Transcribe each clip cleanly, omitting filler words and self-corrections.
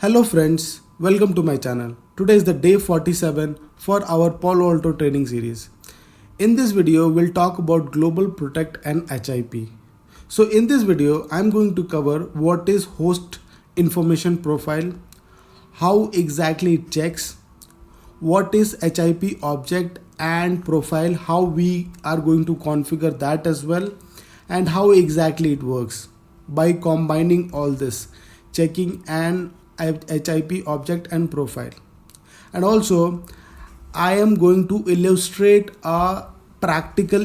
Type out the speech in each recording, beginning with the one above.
Hello friends, welcome to my channel. Today is the day 47 for our Palo Alto training series. In this video, we'll talk about Global Protect and HIP. So in this video, I'm going to cover what is host information profile, how exactly it checks, what is HIP object and profile, how we are going to configure that as well, and how exactly it works by combining all this checking and HIP object and profile. And also I am going to illustrate a practical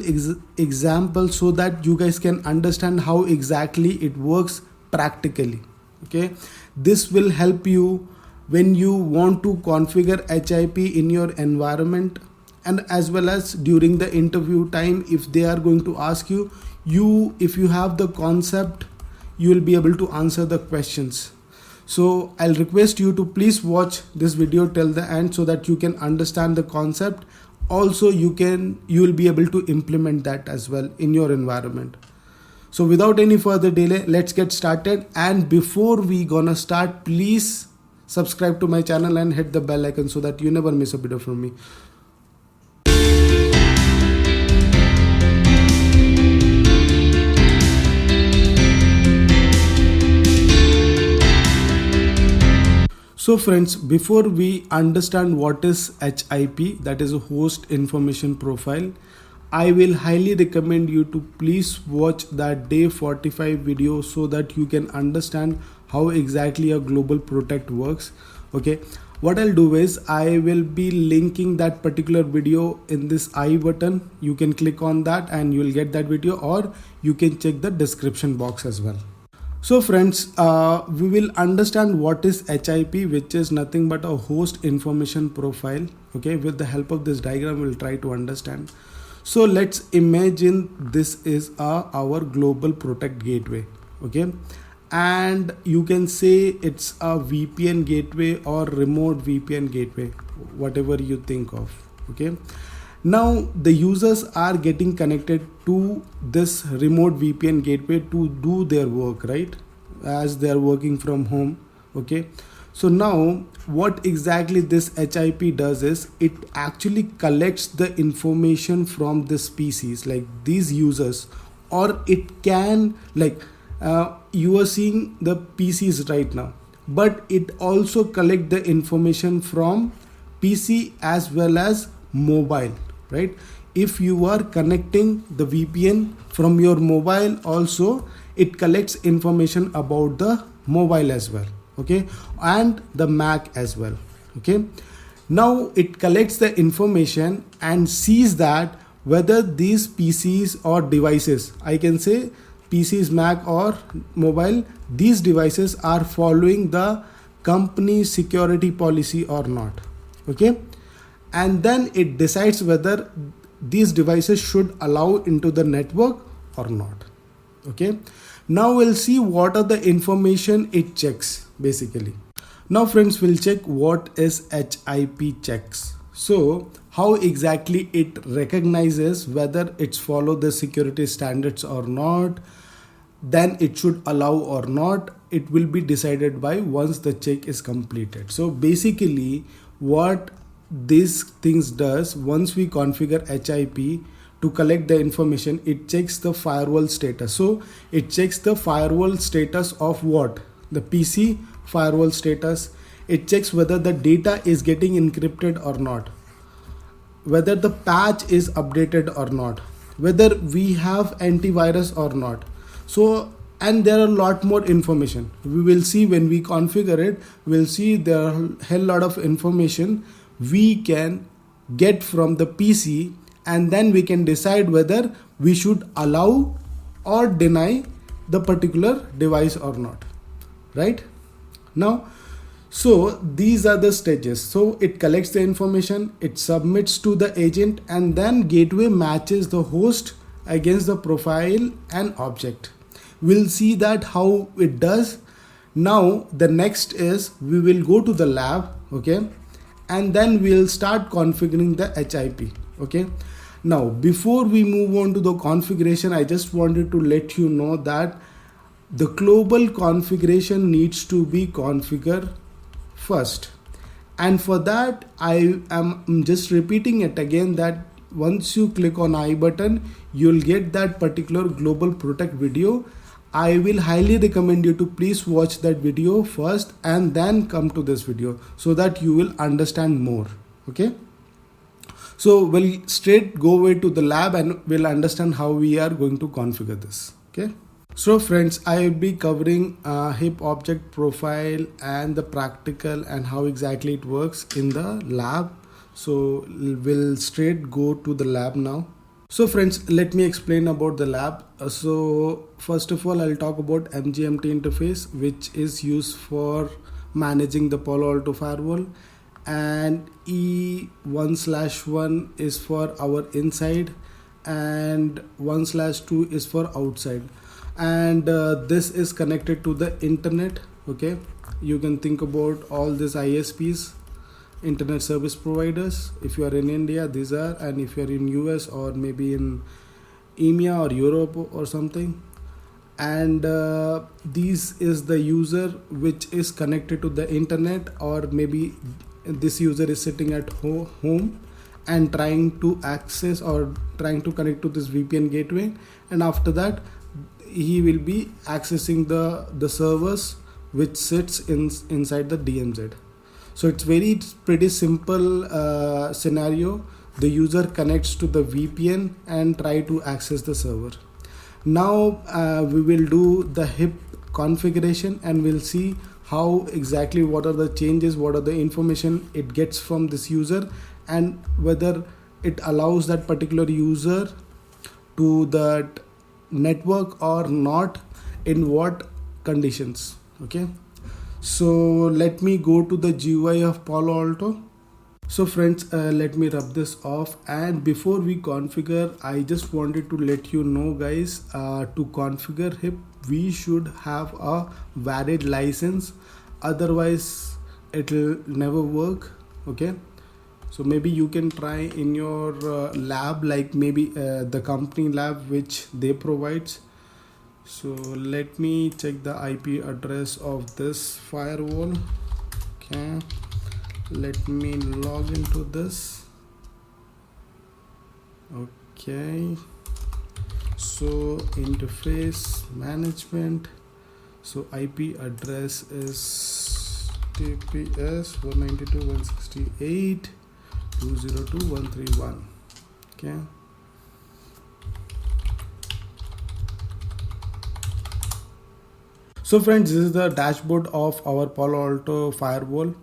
example so that you guys can understand how exactly it works practically. Okay, this will help you when you want to configure HIP in your environment, and as well as during the interview time, if they are going to ask you, if you have the concept, you will be able to answer the questions. So I'll request you to please watch this video till the end so that you can understand the concept. Also you will be able to implement that as well in your environment. So without any further delay, let's get started. And before we gonna start, please subscribe to my channel and hit the bell icon so that you never miss a video from me. So friends, before we understand what is HIP, that is a host information profile, I will highly recommend you to please watch that day 45 video so that you can understand how exactly a global protect works. Okay, what I'll do is I will be linking that particular video in this I button. You can click on that and you will get that video, or you can check the description box as well. So friends, we will understand what is HIP, which is nothing but a host information profile. Okay, with the help of this diagram, we'll try to understand. So let's imagine this is our global protect gateway. Okay, and you can say it's a VPN gateway or remote VPN gateway, whatever you think of. Okay, now the users are getting connected to this remote VPN gateway to do their work, right, as they are working from home. Okay, so now what exactly this HIP does is it actually collects the information from this PCs, like these users, or it can, like you are seeing the PCs right now, but it also collect the information from PC as well as mobile, right? If you are connecting the VPN from your mobile, also it collects information about the mobile as well. Okay, and the Mac as well. Okay, now it collects the information and sees that whether these PCs or devices, I can say PCs, Mac or mobile, these devices are following the company security policy or not. Okay, and then it decides whether these devices should allow into the network or not. Okay, now we'll see what are the information it checks basically. Now friends, we'll check what is HIP checks. So how exactly it recognizes whether it's follow the security standards or not, then it should allow or not. It will be decided by once the check is completed. So basically what these things does, once we configure HIP to collect the information, it checks the firewall status. So it checks the firewall status of what? The PC firewall status. It checks whether the data is getting encrypted or not, whether the patch is updated or not, whether we have antivirus or not. So, and there are a lot more information. We will see when we configure it, we'll see there are a hell lot of information we can get from the PC, and then we can decide whether we should allow or deny the particular device or not, right? Now, so these are the stages. So it collects the information, it submits to the agent, and then gateway matches the host against the profile and object. We'll see that how it does. Now the next is we will go to the lab. Okay, and then we'll start configuring the HIP. Okay, now before we move on to the configuration, I just wanted to let you know that the global configuration needs to be configured first. And for that, I am just repeating it again, that once you click on I button, you'll get that particular global protect video. I will highly recommend you to please watch that video first and then come to this video so that you will understand more. Okay. So we'll straight go away to the lab and we'll understand how we are going to configure this. Okay. So friends, I will be covering HIP object profile and the practical and how exactly it works in the lab. So we'll straight go to the lab now. So friends, let me explain about the lab. So first of all, I'll talk about MGMT interface, which is used for managing the Palo Alto firewall, and E1/1 is for our inside and 1/2 is for outside, and this is connected to the internet. Okay, you can think about all these ISPs, internet service providers. If you are in India, these are, and if you are in US or maybe in EMEA or Europe or something, and this is the user which is connected to the internet, or maybe this user is sitting at home and trying to access or trying to connect to this VPN gateway, and after that he will be accessing the servers which sits inside the DMZ. So it's pretty simple scenario. The user connects to the VPN and try to access the server. Now we will do the HIP configuration and we'll see how exactly what are the changes, what are the information it gets from this user, and whether it allows that particular user to that network or not, in what conditions. Okay, so let me go to the GUI of Palo Alto. So friends, let me rub this off, and before we configure, I just wanted to let you know guys, to configure HIP we should have a valid license, otherwise it will never work. Okay, so maybe you can try in your lab, like maybe the company lab which they provides. So let me check the IP address of this firewall. Okay, let me log into this. Okay, so interface management, so IP address is TPS 192.168.202.131. okay, so friends, this is the dashboard of our Palo Alto firewall.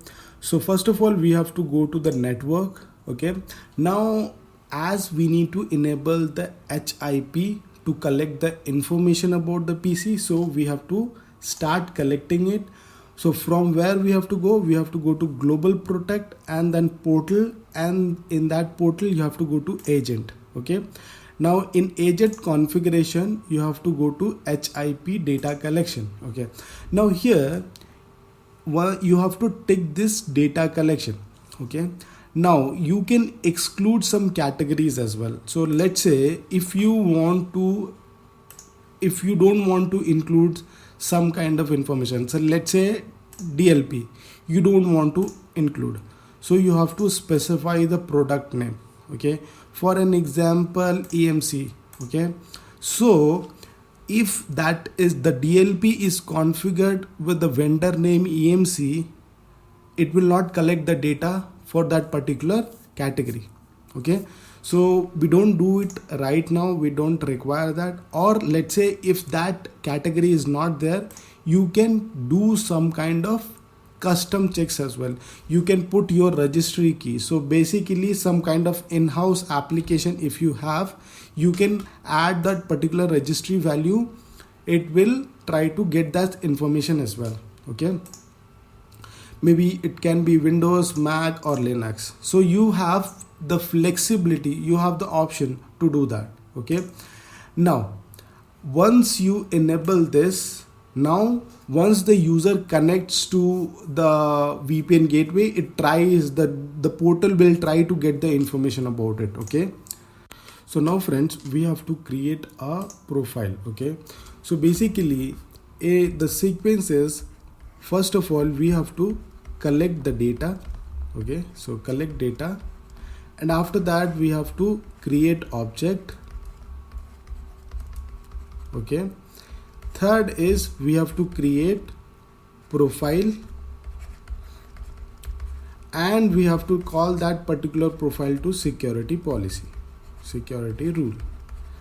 So first of all, we have to go to the network. Okay, now as we need to enable the HIP to collect the information about the PC, so we have to start collecting it. So from where we have to go? We have to go to Global Protect and then Portal, and in that portal you have to go to Agent. Okay, now in agent configuration you have to go to HIP data collection. Okay, now here you have to take this data collection. Okay, now you can exclude some categories as well. So let's say if you don't want to include some kind of information, so let's say DLP you don't want to include, so you have to specify the product name. Okay, for an example EMC. Okay, so if that is the DLP is configured with the vendor name EMC, it will not collect the data for that particular category. Okay, so we don't do it right now, we don't require that. Or let's say if that category is not there, you can do some kind of custom checks as well. You can put your registry key. So basically some kind of in-house application if you have, you can add that particular registry value. It will try to get that information as well. Okay, maybe it can be Windows, Mac or Linux. So you have the flexibility, you have the option to do that. Okay, now once you enable this, now once the user connects to the VPN gateway, it tries the portal will try to get the information about it. Okay, so now friends, we have to create a profile. Okay, so basically the sequence is, first of all we have to collect the data. Okay, so collect data, and after that we have to create object. Okay, third is we have to create profile, and we have to call that particular profile to security policy, security rule.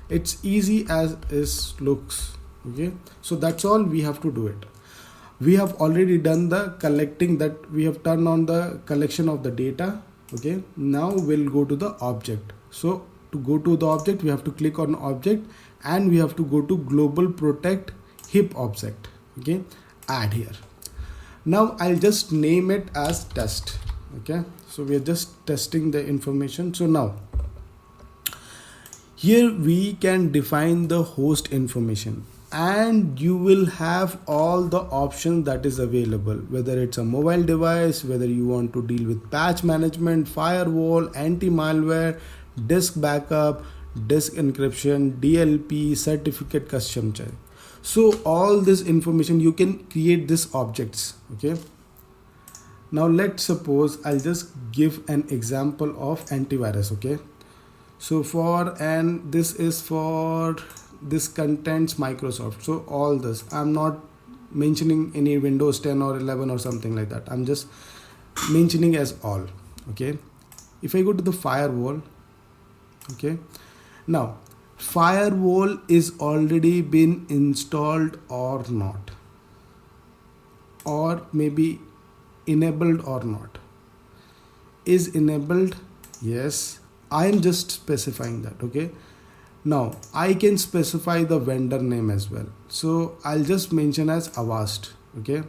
It's easy as it looks. Okay, so that's all we have to do it. We have already done the collecting, that we have turned on the collection of the data. Okay, now we'll go to the object. So to go to the object, we have to click on object, and we have to go to global protect hip object. Okay, add here. Now I'll just name it as test. Okay, so we are just testing the information. So now here we can define the host information, and you will have all the options that is available, whether it's a mobile device, whether you want to deal with patch management, firewall, anti-malware, disk backup, disk encryption, DLP, certificate custom check. So all this information you can create these objects. Okay, now let's suppose I'll just give an example of antivirus. Okay, so this is for this contains Microsoft. So all this, I'm not mentioning any Windows 10 or 11 or something like that. I'm just mentioning as all. Okay, if I go to the firewall, okay, now firewall is already been installed or not, or maybe enabled or not. Is enabled, yes, I am just specifying that. Okay, now I can specify the vendor name as well, so I'll just mention as Avast. Okay,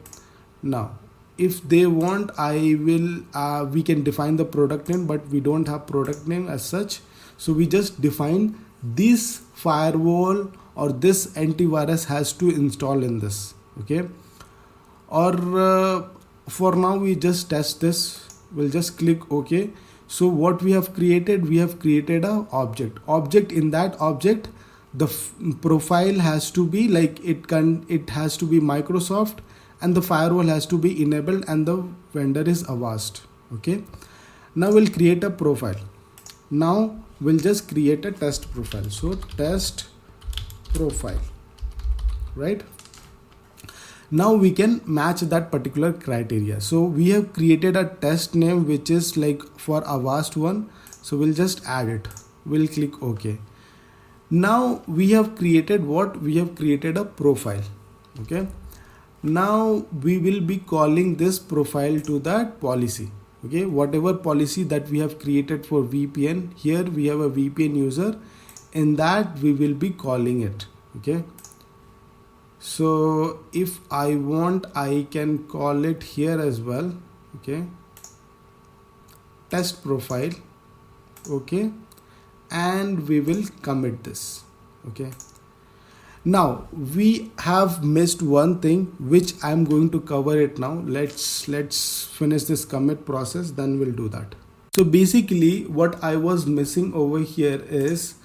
now if they want, I will we can define the product name, but we don't have product name as such, so we just define this firewall or this antivirus has to install in this. Okay, or for now we just test this. We'll just click OK. So what we have created, we have created a object. In that object, the profile has to be like it has to be Microsoft, and the firewall has to be enabled, and the vendor is Avast. Okay, now we'll create a profile. Now we'll just create a test profile. So test profile, right? Now we can match that particular criteria. So we have created a test name which is like for Avast one. So we'll just add it. We'll click OK. Now we have created what? We have created a profile. Okay. Now we will be calling this profile to that policy. Okay. Whatever policy that we have created for VPN, here we have a VPN user. In that we will be calling it. Okay. So if I want, I can call it here as well. Okay, test profile. Okay, and we will commit this. Okay, now we have missed one thing which I'm going to cover it now. Let's finish this commit process, then we'll do that. So basically what I was missing over here is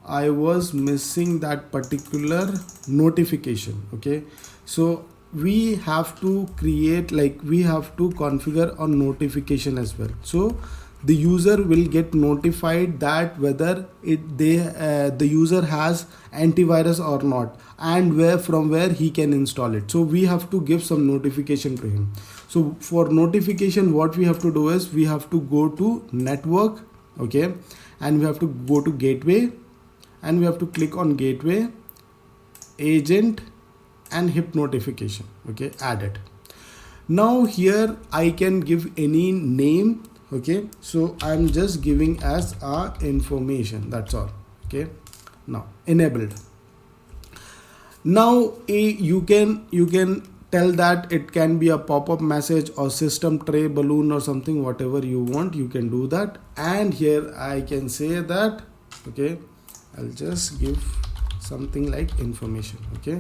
I was missing that particular notification. Okay, so we have to create, like we have to configure a notification as well. So the user will get notified that whether the user has antivirus or not, and from where he can install it. So we have to give some notification to him. So for notification, what we have to do is we have to go to network. Okay, and we have to go to gateway, and we have to click on gateway, agent, and hip notification. Okay, add it. Now here I can give any name. Okay, so I'm just giving as a information, that's all. Okay, now enabled. Now you can tell that it can be a pop-up message or system tray balloon or something, whatever you want, you can do that. And here I can say that, okay, I'll just give something like information. Okay,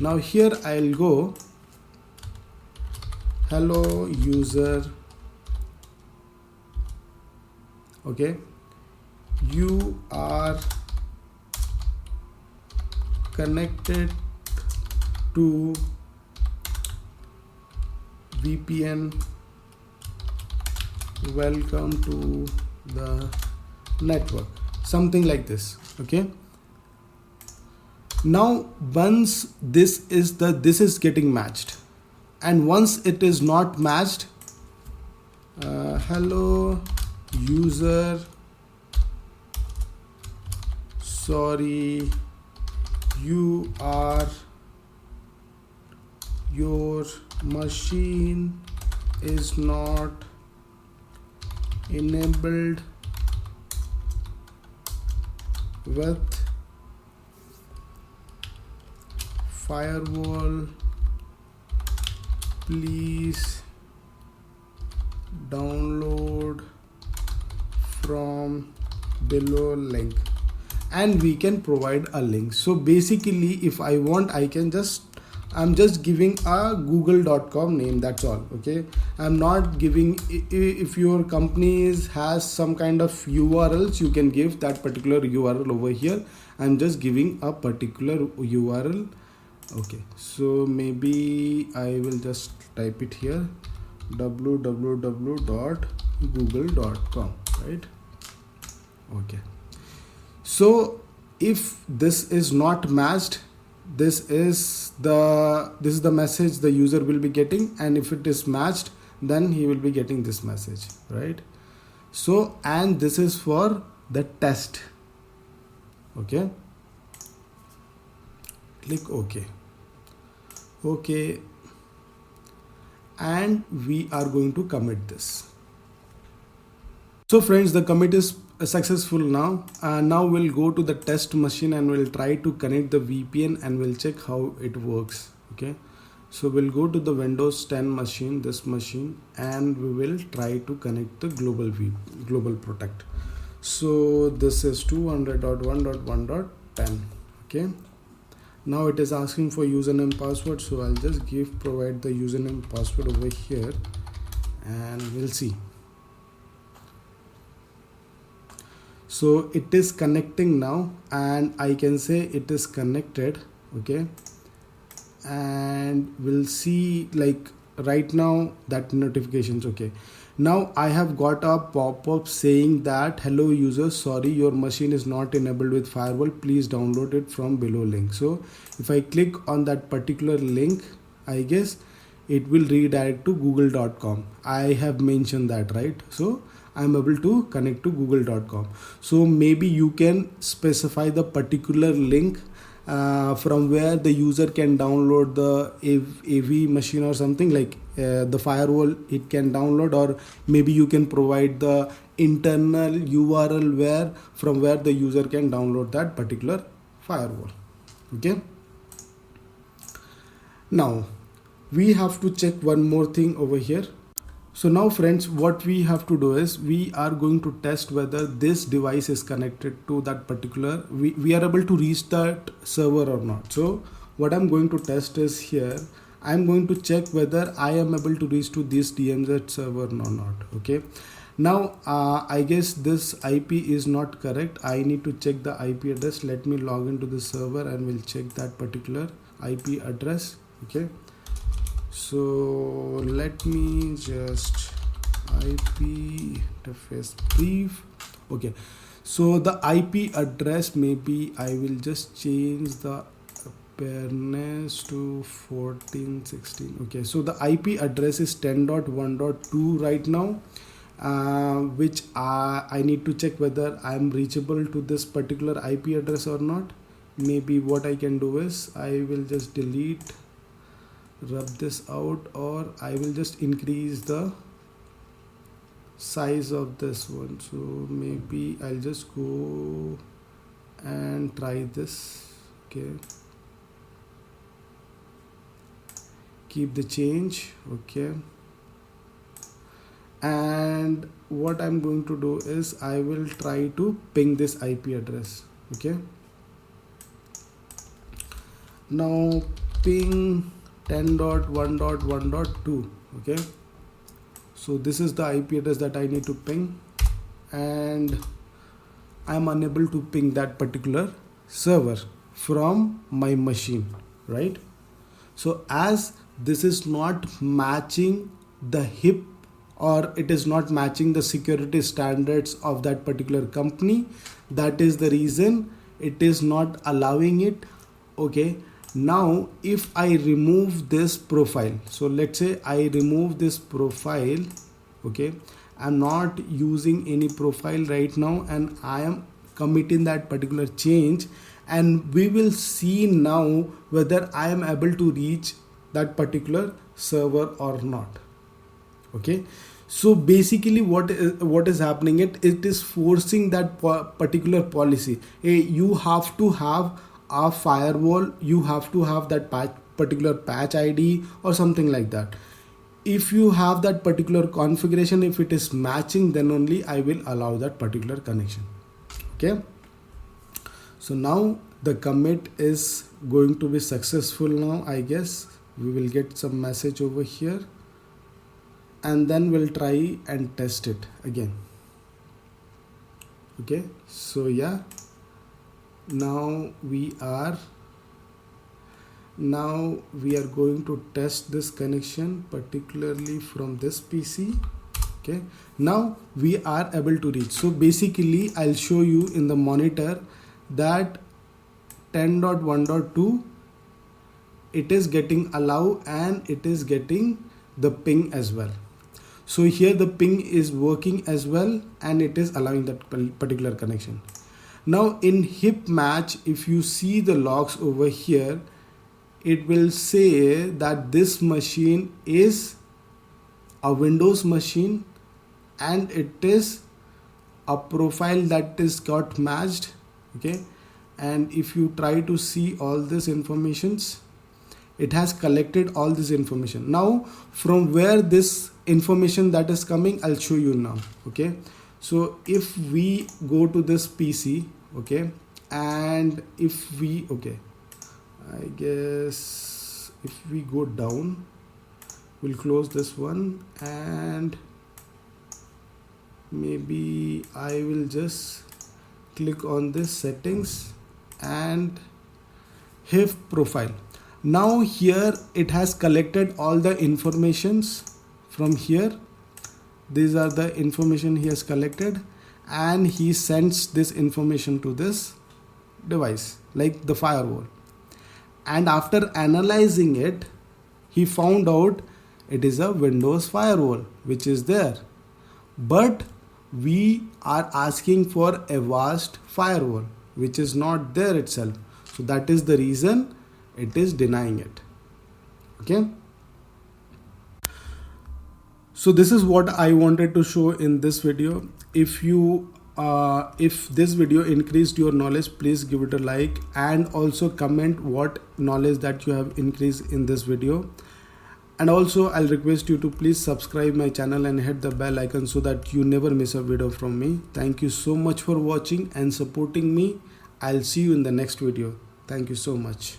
now here I'll go hello user. Okay, you are connected to VPN welcome to the network, something like this. Okay, now once this is getting matched, and once it is not matched, hello user, sorry, your machine is not enabled with firewall, please download from below link, and we can provide a link. So basically if I want, I'm just giving a google.com name, that's all. Okay, I'm not giving, if your company has some kind of URLs, you can give that particular URL over here. I'm just giving a particular URL. Okay, so maybe I will just type it here, www.google.com, right? Okay, so if this is not matched, this is the message the user will be getting, and if it is matched, then he will be getting this message, right? So, and this is for the test. Okay, click OK. Okay, and we are going to commit this. So friends, the commit is successful now. Now we'll go to the test machine and we'll try to connect the VPN and we'll check how it works. Okay, so we'll go to the Windows 10 machine, this machine, and we will try to connect the global protect. So this is 200.1.1.10. okay, now it is asking for username password, so I'll just provide the username password over here and we'll see. So it is connecting now, and I can say it is connected. Okay, and we'll see, like right now that notifications. Okay, now I have got a pop-up saying that hello user, sorry, your machine is not enabled with firewall, please download it from below link. So if I click on that particular link, I guess it will redirect to google.com. I have mentioned that, right? So I'm able to connect to google.com. So maybe you can specify the particular link from where the user can download the AV machine or something, like the firewall it can download, or maybe you can provide the internal URL from where the user can download that particular firewall. Okay, now we have to check one more thing over here. So now friends, what we have to do is we are going to test whether this device is connected to that particular, we are able to reach that server or not. So what I'm going to test is here, I'm going to check whether I am able to reach to this DMZ server or not. Okay, now I guess this IP is not correct. I need to check the IP address. Let me log into the server and we'll check that particular IP address. Okay, so let me just IP interface brief. Okay, so the IP address, maybe I will just change the awareness to 1416. Okay, so the IP address is 10.1.2 right now, which I need to check whether I am reachable to this particular IP address or not. Maybe what I can do is I will just rub this out, or I will just increase the size of this one. So maybe I'll just go and try this. Okay, keep the change. Okay, and what I'm going to do is I will try to ping this IP address. Okay, now ping 10.1.1.2. okay, so this is the IP address that I need to ping, and I'm unable to ping that particular server from my machine, right? So as this is not matching the HIP or it is not matching the security standards of that particular company. That is the reason it is not allowing it. Okay, now if I remove this profile, so let's say I remove this profile. Okay, I'm not using any profile right now and I am committing that particular change, and we will see now whether I am able to reach that particular server or not. Okay, so basically what is happening, it is forcing that particular policy. You have to have a firewall, you have to have that particular patch ID or something like that. If you have that particular configuration, if it is matching, then only I will allow that particular connection. Okay, so now the commit is going to be successful. Now I guess we will get some message over here, and then we'll try and test it again. Okay, so yeah, now we are going to test this connection, particularly from this PC. Okay, now we are able to reach. So basically I'll show you in the monitor that 10.1.2 it is getting allow and it is getting the ping as well. So here the ping is working as well and it is allowing that particular connection. Now in hip match, if you see the logs over here, it will say that this machine is a Windows machine and it is a profile that is got matched. Okay, and if you try to see all this informations, it has collected all this information. Now from where this information that is coming, I'll show you now. Okay, so if we go to this PC, okay, and if we, okay, I guess if we go down, we'll close this one and maybe I will just click on this settings and HIF profile. Now here it has collected all the informations from here. These are the information he has collected and he sends this information to this device like the firewall. And after analyzing it, he found out it is a Windows firewall which is there, but we are asking for Avast firewall which is not there itself. So that is the reason it is denying it. Okay, so this is what I wanted to show in this video. If you if this video increased your knowledge, please give it a like and also comment what knowledge that you have increased in this video. And also I'll request you to please subscribe my channel and hit the bell icon so that you never miss a video from me. Thank you so much for watching and supporting me. I'll see you in the next video. Thank you so much.